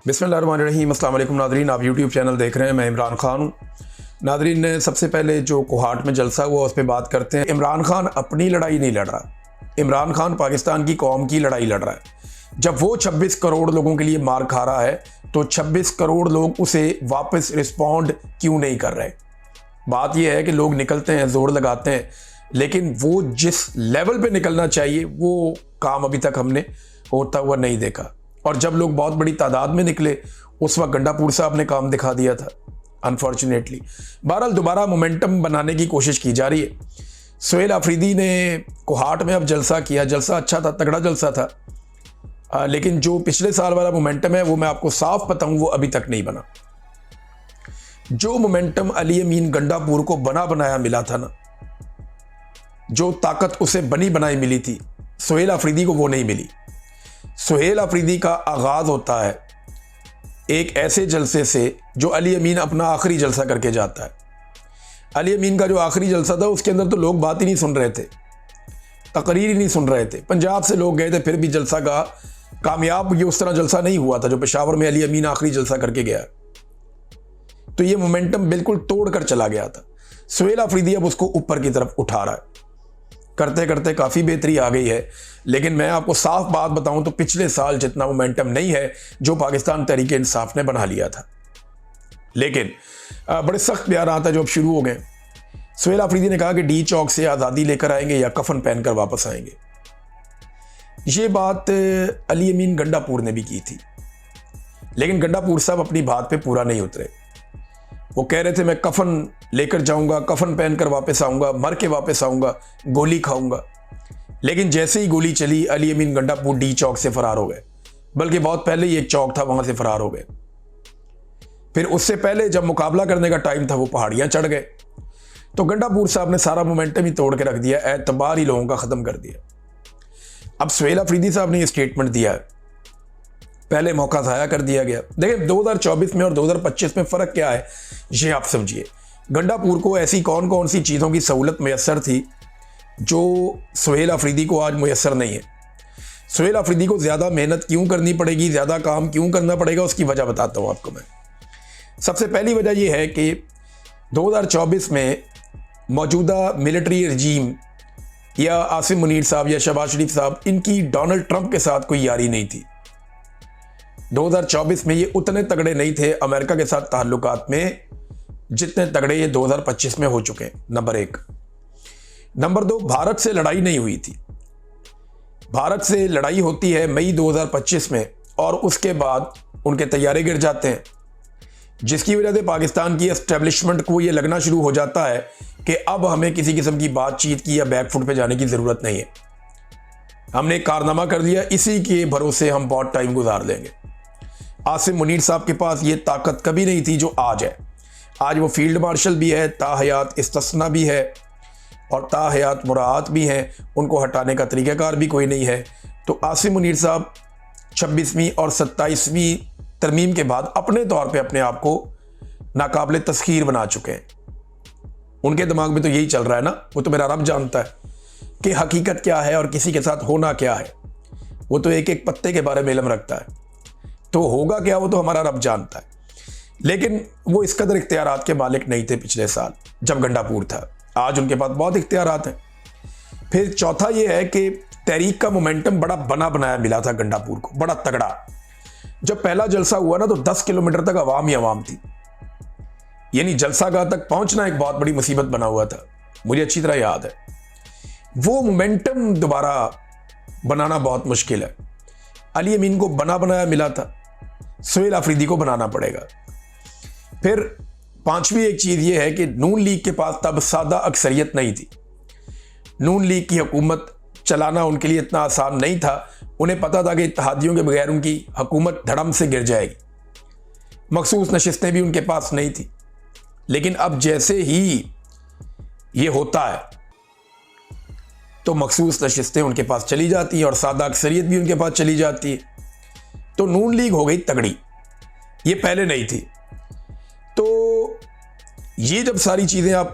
बिस्मिल्लाहिर्रहमानिर्रहीम। अस्सलाम वालेकुम नादरीन, आप यूट्यूब चैनल देख रहे हैं। मैं इमरान खान हूँ। नादरीन ने सबसे पहले जो कोहाट में जलसा हुआ उस पर बात करते हैं। इमरान खान अपनी लड़ाई नहीं लड़ रहा, इमरान खान पाकिस्तान की कौम की लड़ाई लड़ रहा है। जब वो 26 करोड़ लोगों के लिए मार खा रहा है तो 26 करोड़ लोग उसे वापस रिस्पॉन्ड क्यों नहीं कर रहे। बात यह है कि लोग निकलते हैं, जोर लगाते हैं, लेकिन वो जिस लेवल पे निकलना चाहिए वो काम अभी तक हमने होता हुआ नहीं देखा। और जब लोग बहुत बड़ी तादाद में निकले उस वक्त गंडापुर साहब ने काम दिखा दिया था, अनफॉर्चुनेटली। बहरहाल दोबारा मोमेंटम बनाने की कोशिश की जा रही है। सुहेल आफरीदी ने कोहाट में अब जलसा किया, जलसा अच्छा था, तगड़ा जलसा था, लेकिन जो पिछले साल वाला मोमेंटम है वो मैं आपको साफ बताऊं वो अभी तक नहीं बना। जो मोमेंटम अली अमीन गंडापुर को बना बनाया मिला था ना, जो ताकत उसे बनी बनाई मिली थी, सुहेल आफरीदी को वो नहीं मिली। सुहेल आफरीदी का आगाज होता है एक ऐसे जलसे से जो अली अमीन अपना आखिरी जलसा करके जाता है। अली अमीन का जो आखिरी जलसा था उसके अंदर तो लोग बात ही नहीं सुन रहे थे, तकरीर ही नहीं सुन रहे थे। पंजाब से लोग गए थे फिर भी जलसा का कामयाब ये उस तरह जलसा नहीं हुआ था जो पेशावर में अली अमीन आखिरी जलसा करके गया। तो ये मोमेंटम बिल्कुल तोड़ कर चला गया था। सुहेल आफरीदी अब उसको ऊपर की तरफ उठा रहा है, करते करते काफ़ी बेहतरी आ गई है। लेकिन मैं आपको साफ बात बताऊं तो पिछले साल जितना मोमेंटम नहीं है जो पाकिस्तान तहरीक-ए-इंसाफ ने बना लिया था। लेकिन बड़े सख्त बयान आता है जो अब शुरू हो गए। सुहेल आफरीदी ने कहा कि डी चौक से आज़ादी लेकर आएंगे या कफन पहनकर वापस आएंगे। ये बात अली अमीन गंडापुर ने भी की थी, लेकिन गंडापुर साहब अपनी बात पे पूरा नहीं उतरे। वो कह रहे थे मैं कफन लेकर जाऊंगा, कफन पहनकर वापस आऊंगा, मर के वापस आऊंगा, गोली खाऊंगा। लेकिन जैसे ही गोली चली अली अमीन गंडापुर डी चौक से फरार हो गए, बल्कि बहुत पहले ही एक चौक था वहां से फरार हो गए। फिर उससे पहले जब मुकाबला करने का टाइम था वो पहाड़ियां चढ़ गए। तो गंडापुर साहब ने सारा मोमेंटम ही तोड़ के रख दिया, एतबार ही लोगों का खत्म कर दिया। अब सुहेल आफरीदी साहब ने यह स्टेटमेंट दिया है, पहले मौका ज़ाया कर दिया गया। देखिए 2024 में और 2025 में फ़र्क क्या है ये आप समझिए। गंडापुर को ऐसी कौन कौन सी चीज़ों की सहूलत मैसर थी जो सुहेल आफरीदी को आज मैसर नहीं है। सुहेल आफरीदी को ज़्यादा मेहनत क्यों करनी पड़ेगी, ज़्यादा काम क्यों करना पड़ेगा, उसकी वजह बताता हूँ आपको मैं। सबसे पहली वजह यह है कि 2024 में मौजूदा मिलिट्री रजीम या आसिम मुनीर साहब या शहबाज शरीफ साहब, इनकी डोनाल्ड ट्रंप के साथ कोई यारी नहीं थी। 2024 में ये उतने तगड़े नहीं थे अमेरिका के साथ ताल्लुकात में जितने तगड़े ये 2025 में हो चुके हैं, नंबर एक। नंबर दो, भारत से लड़ाई नहीं हुई थी। भारत से लड़ाई होती है मई 2025 में और उसके बाद उनके तैयारे गिर जाते हैं, जिसकी वजह से पाकिस्तान की एस्टेब्लिशमेंट को ये लगना शुरू हो जाता है कि अब हमें किसी किस्म की बातचीत की या बैकफुट पे जाने की ज़रूरत नहीं है। हमने एक कारनामा कर लिया, इसी के भरोसे हम बहुत टाइम गुजार लेंगे। आसिम मुनीर साहब के पास ये ताकत कभी नहीं थी जो आज है। आज वो फील्ड मार्शल भी है, ताहयात इस्तिस्ना भी है और ताहयात मुराआत भी हैं, उनको हटाने का तरीक़ाकार भी कोई नहीं है। तो आसिम मुनीर साहब 26वीं और 27वीं तरमीम के बाद अपने तौर पे अपने आप को नाकाबिल तस्खीर बना चुके हैं। उनके दिमाग में तो यही चल रहा है ना, वो तो मेरा रब जानता है कि हकीकत क्या है और किसी के साथ होना क्या है। वो तो एक एक पत्ते के बारे में इल्म रखता है, तो होगा क्या वो तो हमारा रब जानता है। लेकिन वो इस कदर इख्तियारात के मालिक नहीं थे पिछले साल जब गंडापुर था। आज उनके पास बहुत इख्तियारात हैं। फिर चौथा ये है कि तहरीक का मोमेंटम बड़ा बना बनाया मिला था गंडापुर को, बड़ा तगड़ा। जब पहला जलसा हुआ ना तो 10 किलोमीटर तक अवाम ही अवाम थी, यानी जलसागाह तक पहुंचना एक बहुत बड़ी मुसीबत बना हुआ था, मुझे अच्छी तरह याद है। वो मोमेंटम दोबारा बनाना बहुत मुश्किल है। अली अमीन को बना बनाया मिला था, सुहेल आफरीदी को बनाना पड़ेगा। फिर पांचवी एक चीज़ यह है कि नून लीग के पास तब सादा अक्सरियत नहीं थी। नून लीग की हुकूमत चलाना उनके लिए इतना आसान नहीं था। उन्हें पता था कि इत्तेहादियों के बगैर उनकी हुकूमत धड़म से गिर जाएगी। मखसूस नशिस्तें भी उनके पास नहीं थी। लेकिन अब जैसे ही ये होता है तो मखसूस नशिस्तें उनके पास चली जाती हैं और सादा अक्सरियत भी उनके पास चली जाती है। तो नून लीग हो गई तगड़ी, ये पहले नहीं थी। तो ये जब सारी चीज़ें आप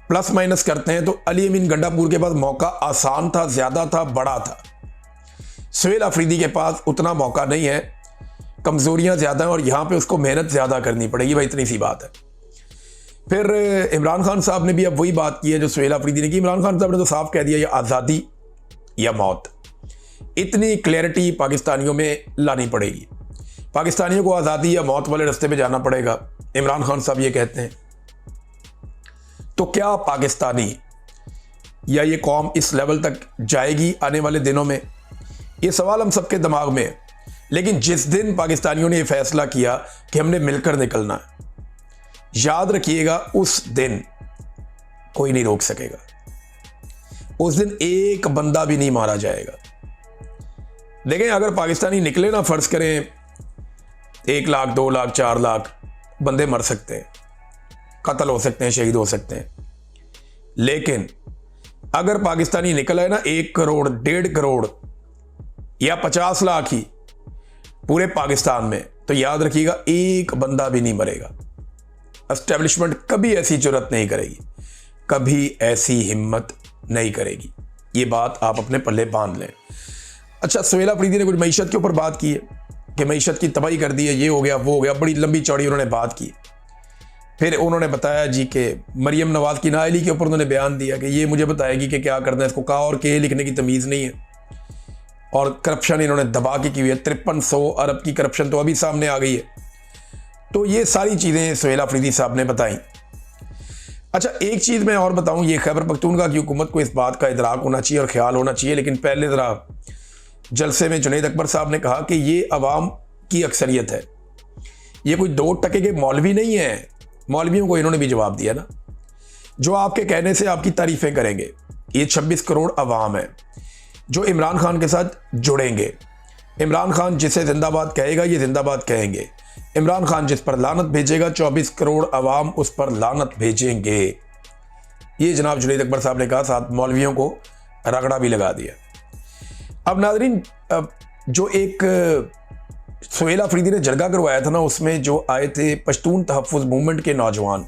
प्लस माइनस करते हैं तो अली अमीन गंडापुर के पास मौका आसान था, ज़्यादा था, बड़ा था। सुहेल आफरीदी के पास उतना मौका नहीं है कमज़ोरियाँ ज़्यादा हैं और यहाँ पे उसको मेहनत ज़्यादा करनी पड़ेगी, भाई इतनी सी बात है। फिर इमरान खान साहब ने भी अब वही बात की है जो सुहेल अफरीदी ने की। इमरान खान साहब ने तो साफ कह दिया, या आज़ादी या मौत। इतनी क्लैरिटी पाकिस्तानियों में लानी पड़ेगी। पाकिस्तानियों को आज़ादी या मौत वाले रास्ते पे जाना पड़ेगा, इमरान खान साहब ये कहते हैं। तो क्या पाकिस्तानी या ये कौम इस लेवल तक जाएगी आने वाले दिनों में? ये सवाल हम सबके दिमाग में है। लेकिन जिस दिन पाकिस्तानियों ने ये फैसला किया कि हमने मिलकर निकलना है, याद रखिएगा उस दिन कोई नहीं रोक सकेगा। उस दिन एक बंदा भी नहीं मारा जाएगा। देखें, अगर पाकिस्तानी निकले ना, फर्ज करें 1 लाख 2 लाख 4 लाख बंदे मर सकते हैं, कत्ल हो सकते हैं, शहीद हो सकते हैं। लेकिन अगर पाकिस्तानी निकला है ना 1 करोड़ 1.5 करोड़ या 50 लाख ही पूरे पाकिस्तान में, तो याद रखिएगा एक बंदा भी नहीं मरेगा। एस्टेब्लिशमेंट कभी ऐसी जुर्रत नहीं करेगी, कभी ऐसी हिम्मत नहीं करेगी। ये बात आप अपने पल्ले बांध लें। अच्छा, सुहेल अफरीदी ने कुछ मईशत के ऊपर बात की है कि मईशत की तबाही कर दी है, ये हो गया वो हो गया, बड़ी लंबी चौड़ी उन्होंने बात की। फिर उन्होंने बताया जी कि मरियम नवाज की नाअहली के ऊपर उन्होंने बयान दिया कि ये मुझे बताएगी कि क्या करना है, इसको का और के लिखने की तमीज़ नहीं है। और करप्शन इन्होंने दबा के की हुई है, 5300 अरब की करप्शन तो अभी सामने आ गई है। तो ये सारी चीज़ें सुहेल अफरीदी साहब ने बताई। अच्छा, एक चीज़ मैं और बताऊं, ये खैबर पख्तूनख्वा की हुकूमत को इस बात का इदराक होना चाहिए और ख्याल होना चाहिए। लेकिन पहले ज़रा जलसे में जुनैद अकबर साहब ने कहा कि ये अवाम की अक्सरियत है, ये कोई 2% के मौलवी नहीं है। मौलवियों को इन्होंने भी जवाब दिया ना, जो आपके कहने से आपकी तारीफ़ें करेंगे। ये 26 करोड़ अवाम है जो इमरान खान के साथ जुड़ेंगे। इमरान खान जिसे जिंदाबाद कहेगा ये जिंदाबाद कहेंगे। इमरान खान जिस पर लानत भेजेगा 24 करोड़ अवाम उस पर लानत भेजेंगे। ये जनाब जुनैद अकबर साहब ने कहा, साथ मौलवियों को रगड़ा भी लगा दिया। अब नाज़रीन, जो एक सुहेल अफरीदी ने जरगा करवाया था ना, उसमें जो आए थे पश्तून तहफ़्फ़ुज़ मूवमेंट के नौजवान,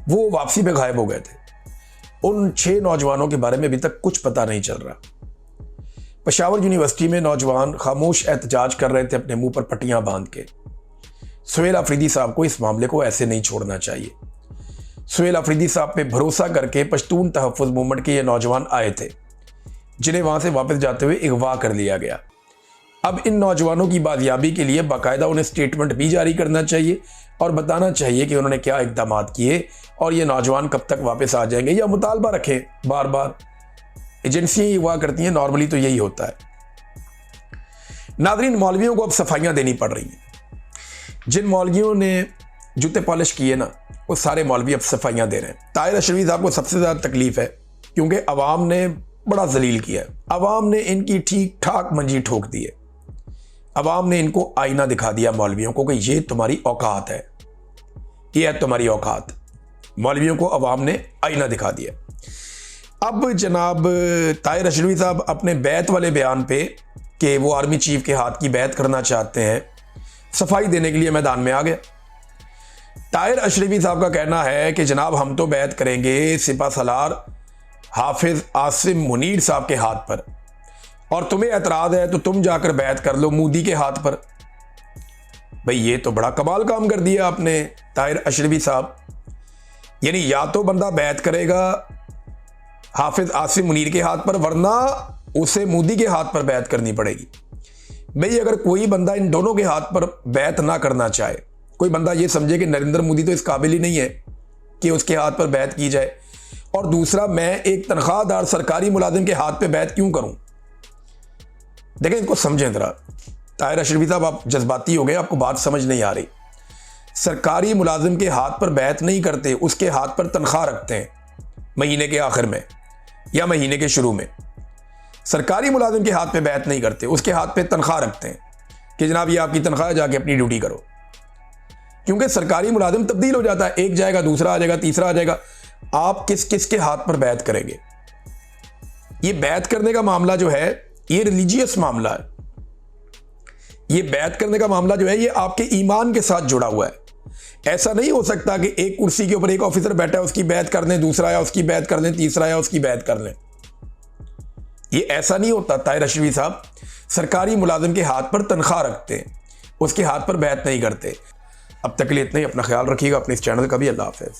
वो वापसी पे गायब हो गए थे। उन 6 नौजवानों के बारे में अभी तक कुछ पता नहीं चल रहा। पेशावर यूनिवर्सिटी में नौजवान खामोश एहतजाज कर रहे थे अपने मुंह पर पट्टियां बांध के। सुहेल अफरीदी साहब को इस मामले को ऐसे नहीं छोड़ना चाहिए। सुहेल अफरीदी साहब पे भरोसा करके पश्तून तहफ़्फ़ुज़ मूवमेंट के ये नौजवान आए थे, जिन्हें वहां से वापस जाते हुए अगवा कर लिया गया। अब इन नौजवानों की बाजियाबी के लिए बाकायदा उन्हें स्टेटमेंट भी जारी करना चाहिए और बताना चाहिए कि उन्होंने क्या इक़दाम किए और ये नौजवान कब तक वापस आ जाएंगे, या मुतालबा रखें। बार बार एजेंसियां ही हुआ करती हैं, नॉर्मली तो यही होता है। नाज़रीन, मौलवियों को अब सफाइयां देनी पड़ रही हैं। जिन मौलवियों ने जूते पॉलिश किए ना, वो सारे मौलवी अब सफाइयां दे रहे हैं। ताहिर अशरफी साहब को सबसे ज़्यादा तकलीफ है क्योंकि अवाम ने बड़ा जलील किया है। अवाम ने इनकी ठीक ठाक मंजी ठोक दी है। अवाम ने इनको आईना दिखा दिया मौलवियों को कि ये तुम्हारी औकात है, ये है तुम्हारी औकात। मौलवियों को अवाम ने आईना दिखा दिया। अब जनाब ताहिर अशरफी साहब अपने बैत वाले बयान पे कि वो आर्मी चीफ के हाथ की बैत करना चाहते हैं, सफाई देने के लिए मैदान में आ गया। ताहिर अशरफी साहब का कहना है कि जनाब हम तो बैत करेंगे सिपा सलार हाफिज आसिम मुनीर साहब के हाथ पर, और तुम्हें एतराज़ है तो तुम जाकर बैत कर लो मोदी के हाथ पर। भाई ये तो बड़ा कमाल काम कर दिया आपने ताहिर अशरफी साहब। यानी या तो बंदा बैत करेगा हाफिज आसिम मुनीर के हाथ पर, वरना उसे मोदी के हाथ पर बैत करनी पड़ेगी। भाई अगर कोई बंदा इन दोनों के हाथ पर बैत ना करना चाहे, कोई बंदा ये समझे कि नरेंद्र मोदी तो इस काबिल ही नहीं है कि उसके हाथ पर बैत की जाए, और दूसरा मैं एक तनख्वाहदार सरकारी मुलाजिम के हाथ पे बैत क्यों करूं। देखें, इनको समझें जरा। ताहिर अशरफी साहब आप जज्बाती हो गए, आपको बात समझ नहीं आ रही। सरकारी मुलाजिम के हाथ पर बैत नहीं करते, उसके हाथ पर तनख्वाह रखते हैं महीने के आखिर में या महीने के शुरू में। सरकारी मुलाजिम के हाथ पे बैत नहीं करते, उसके हाथ पे तनख्वाह रखते हैं कि जनाब ये आपकी तनख्वाह, जाके अपनी ड्यूटी करो। क्योंकि सरकारी मुलाजिम तब्दील हो जाता है, एक जाएगा दूसरा आ जाएगा तीसरा आ जाएगा। आप किस किस के हाथ पर बैत करेंगे? ये बैत करने का मामला जो है ये रिलीजियस मामला है। ये बैत करने का मामला जो है ये आपके ईमान के साथ जुड़ा हुआ है। ऐसा नहीं हो सकता कि एक कुर्सी के ऊपर एक ऑफिसर बैठा है, उसकी बैत कर लें, दूसरा आया उसकी बैत कर लें, तीसरा आया उसकी बैत कर लें। ये ऐसा नहीं होता। ताहिर अशरफी साहब सरकारी मुलाजिम के हाथ पर तनख्वाह रखते हैं, उसके हाथ पर बैत नहीं करते। अब तक के लिए इतना ही, अपना ख्याल रखिएगा, अपने इस चैनल का भी। अल्लाह हाफ़िज़।